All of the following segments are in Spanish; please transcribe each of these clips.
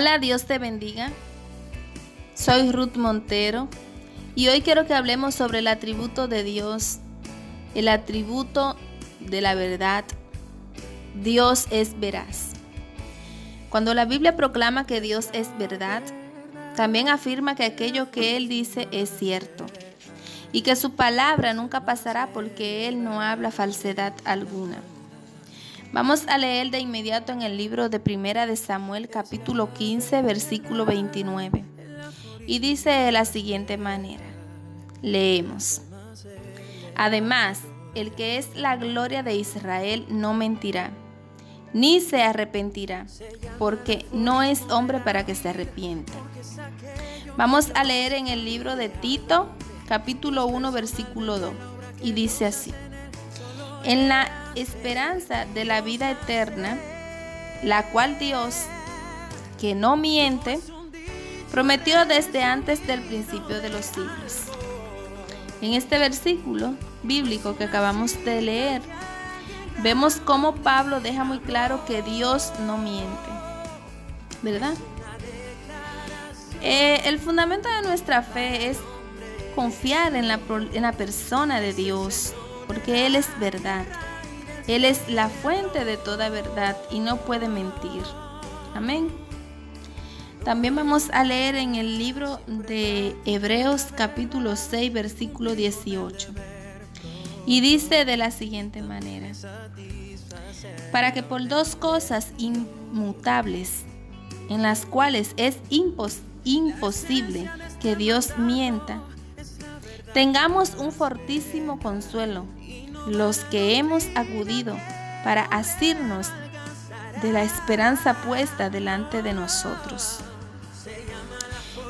Hola, Dios te bendiga. Soy Ruth Montero y hoy quiero que hablemos sobre el atributo de Dios, el atributo de la verdad. Dios es veraz. Cuando la Biblia proclama que Dios es verdad, también afirma que aquello que Él dice es cierto y que su palabra nunca pasará porque Él no habla falsedad alguna. Vamos a leer de inmediato en el libro de Primera de Samuel, capítulo 15, versículo 29. Y dice de la siguiente manera. Leemos. Además, el que es la gloria de Israel no mentirá, ni se arrepentirá, porque no es hombre para que se arrepienta. Vamos a leer en el libro de Tito, capítulo 1, versículo 2. Y dice así. En la esperanza de la vida eterna, la cual Dios, que no miente, prometió desde antes del principio de los siglos. En este versículo bíblico que acabamos de leer, vemos cómo Pablo deja muy claro que Dios no miente, ¿verdad? El fundamento de nuestra fe es confiar en la persona de Dios, porque Él es verdad. Él es la fuente de toda verdad y no puede mentir. Amén. También vamos a leer en el libro de Hebreos capítulo 6, versículo 18. Y dice de la siguiente manera. Para que por dos cosas inmutables, en las cuales es imposible que Dios mienta, tengamos un fortísimo consuelo, los que hemos acudido para asirnos de la esperanza puesta delante de nosotros.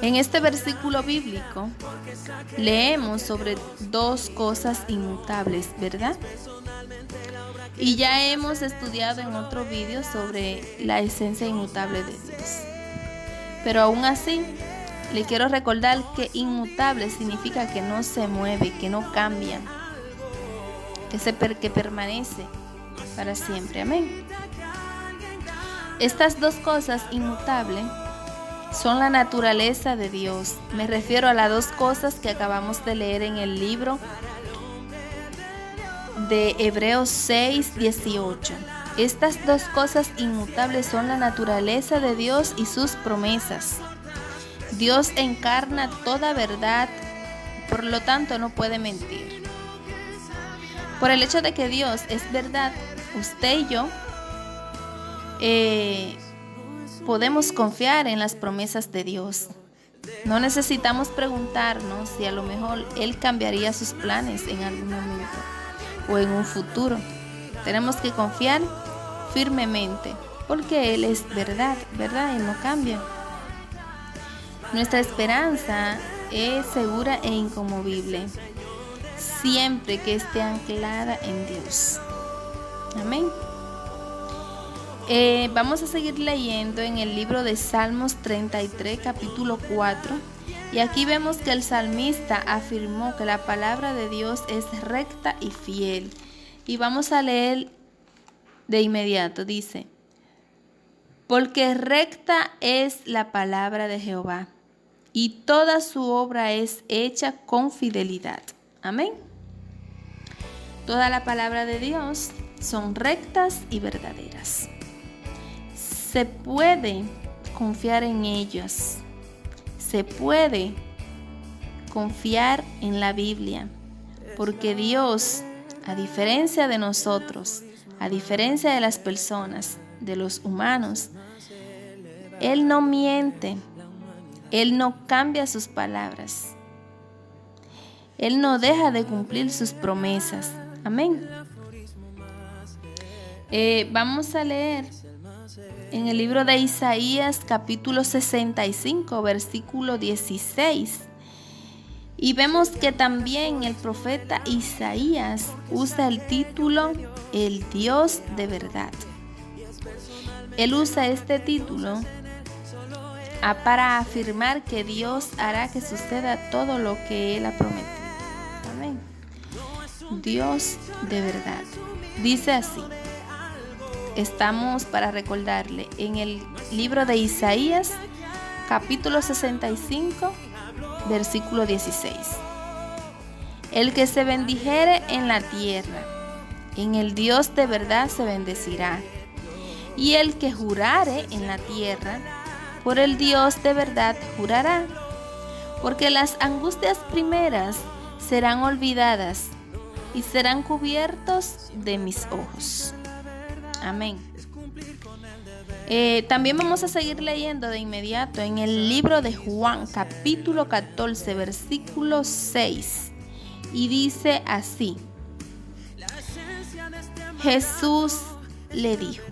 En este versículo bíblico leemos sobre dos cosas inmutables, ¿verdad? Y ya hemos estudiado en otro vídeo sobre la esencia inmutable de Dios. Pero aún así, le quiero recordar que inmutable significa que no se mueve, que no cambia, que permanece para siempre. Amén. Estas dos cosas inmutables son la naturaleza de Dios. Me refiero a las dos cosas que acabamos de leer en el libro de Hebreos 6, 18. Estas dos cosas inmutables son la naturaleza de Dios y sus promesas. Dios encarna toda verdad, por lo tanto no puede mentir. Por el hecho de que Dios es verdad, usted y yo podemos confiar en las promesas de Dios. No necesitamos preguntarnos si a lo mejor Él cambiaría sus planes en algún momento o en un futuro. Tenemos que confiar firmemente porque Él es verdad, ¿verdad? Él no cambia. Nuestra esperanza es segura e inconmovible, siempre que esté anclada en Dios. Amén. Vamos a seguir leyendo en el libro de Salmos 33, capítulo 4. Y aquí vemos que el salmista afirmó que la palabra de Dios es recta y fiel. Y vamos a leer de inmediato. Dice, porque recta es la palabra de Jehová, y toda su obra es hecha con fidelidad. Amén. Toda la palabra de Dios son rectas y verdaderas. Se puede confiar en ellas. Se puede confiar en la Biblia, porque Dios, a diferencia de nosotros, a diferencia de las personas, de los humanos, Él no miente. Él no cambia sus palabras. Él no deja de cumplir sus promesas. Amén. Vamos a leer en el libro de Isaías, capítulo 65, versículo 16. Y vemos que también el profeta Isaías usa el título El Dios de verdad. Él usa este título para afirmar que Dios hará que suceda todo lo que Él ha prometido. Amén. Dios de verdad. Dice así. estamos, para recordarle, en el libro de Isaías, capítulo 65, versículo 16. El que se bendijere en la tierra, en el Dios de verdad se bendecirá. Y el que jurare en la tierra, por el Dios de verdad jurará. Porque las angustias primeras serán olvidadas y serán cubiertos de mis ojos. Amén. También vamos a seguir leyendo de inmediato en el libro de Juan, capítulo 14, versículo 6. Y dice así: Jesús le dijo: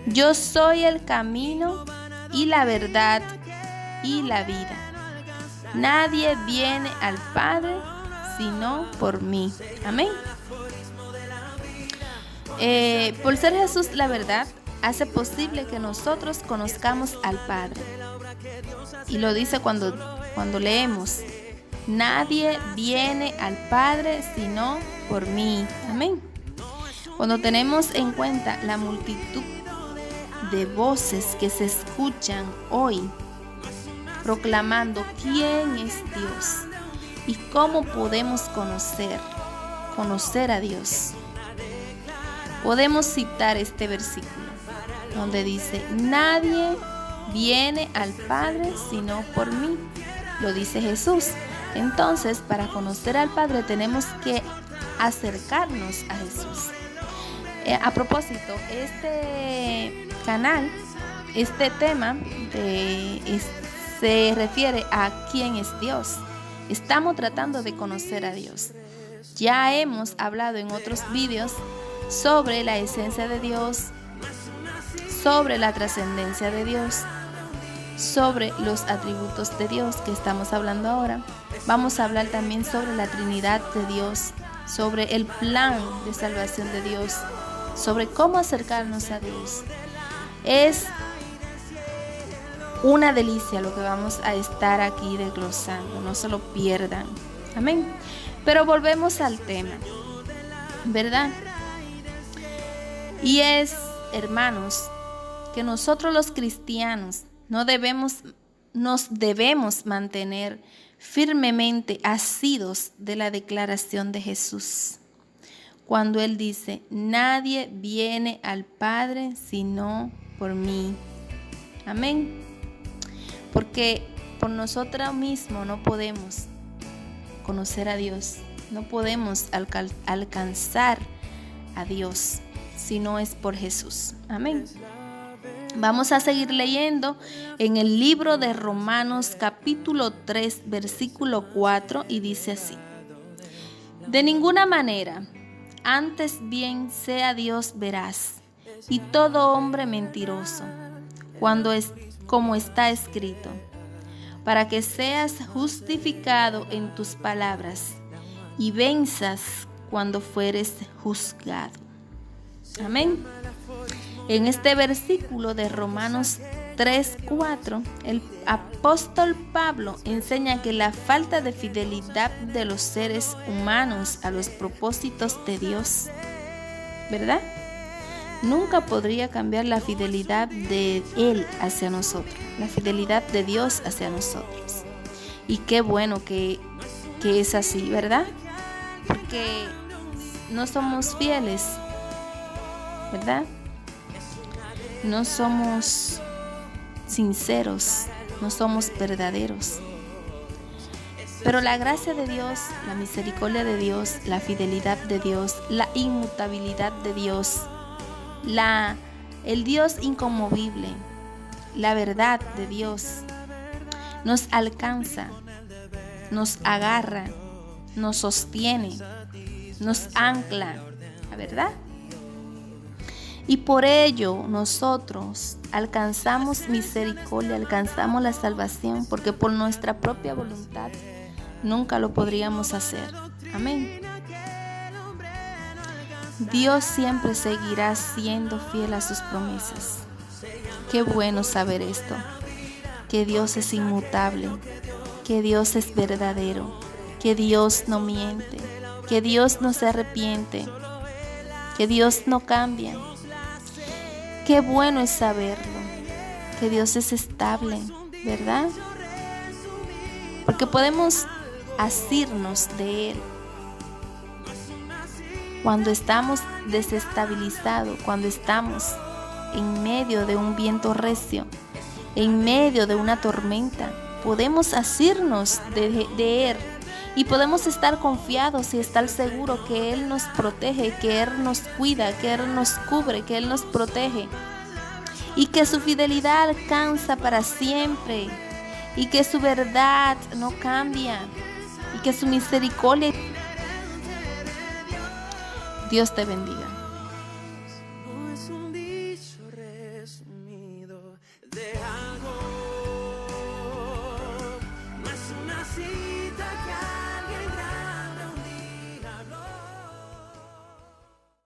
yo soy el camino y la verdad y la vida. Nadie viene al Padre sino por mí. Amén. Por ser Jesús la verdad, hace posible que nosotros conozcamos al Padre. Y lo dice cuando leemos: nadie viene al Padre sino por mí. Amén. Cuando tenemos en cuenta la multitud de voces que se escuchan hoy proclamando quién es Dios y cómo podemos conocer a Dios, podemos citar este versículo donde dice: nadie viene al Padre sino por mí. Lo dice Jesús. Entonces, para conocer al Padre tenemos que acercarnos a Jesús. A propósito, este canal, este tema se refiere a quién es Dios. Estamos tratando de conocer a Dios. Ya hemos hablado en otros vídeos sobre la esencia de Dios, sobre la trascendencia de Dios, sobre los atributos de Dios que estamos hablando ahora. Vamos a hablar también sobre la Trinidad de Dios, sobre el plan de salvación de Dios, sobre cómo acercarnos a Dios. Es una delicia lo que vamos a estar aquí desglosando, no se lo pierdan. Amén. Pero volvemos al tema, ¿verdad? Y es, hermanos, que nosotros los cristianos nos debemos mantener firmemente asidos de la declaración de Jesús, cuando Él dice: nadie viene al Padre sino por mí. Amén. Porque por nosotros mismos no podemos conocer a Dios, no podemos alcanzar a Dios si no es por Jesús. Amén. Vamos a seguir leyendo en el libro de Romanos capítulo 3 versículo 4 y dice así: de ninguna manera, antes bien sea Dios veraz y todo hombre mentiroso, como está escrito, para que seas justificado en tus palabras y venzas cuando fueres juzgado. Amén. En este versículo de Romanos 3:4, el apóstol Pablo enseña que la falta de fidelidad de los seres humanos a los propósitos de Dios, ¿verdad?, nunca podría cambiar la fidelidad de Él hacia nosotros, la fidelidad de Dios hacia nosotros. Y qué bueno que es así, ¿verdad? Porque no somos fieles, ¿verdad? No somos sinceros, no somos verdaderos. Pero la gracia de Dios, la misericordia de Dios, la fidelidad de Dios, la inmutabilidad de Dios, el Dios inconmovible, la verdad de Dios, nos alcanza, nos agarra, nos sostiene, nos ancla, ¿la verdad? Y por ello nosotros alcanzamos misericordia, alcanzamos la salvación, porque por nuestra propia voluntad nunca lo podríamos hacer. Amén. Dios siempre seguirá siendo fiel a sus promesas. Qué bueno saber esto, que Dios es inmutable, que Dios es verdadero, que Dios no miente, que Dios no se arrepiente, que Dios no cambia, qué bueno es saberlo, que Dios es estable, ¿verdad? Porque podemos asirnos de Él cuando estamos desestabilizados, cuando estamos en medio de un viento recio, en medio de una tormenta. Podemos asirnos de Él y podemos estar confiados y estar seguros que Él nos protege, que Él nos cuida, que Él nos cubre, que Él nos protege y que su fidelidad alcanza para siempre y que su verdad no cambia y que su misericordia. Dios te bendiga. No es un dicho resumido de algo, no es una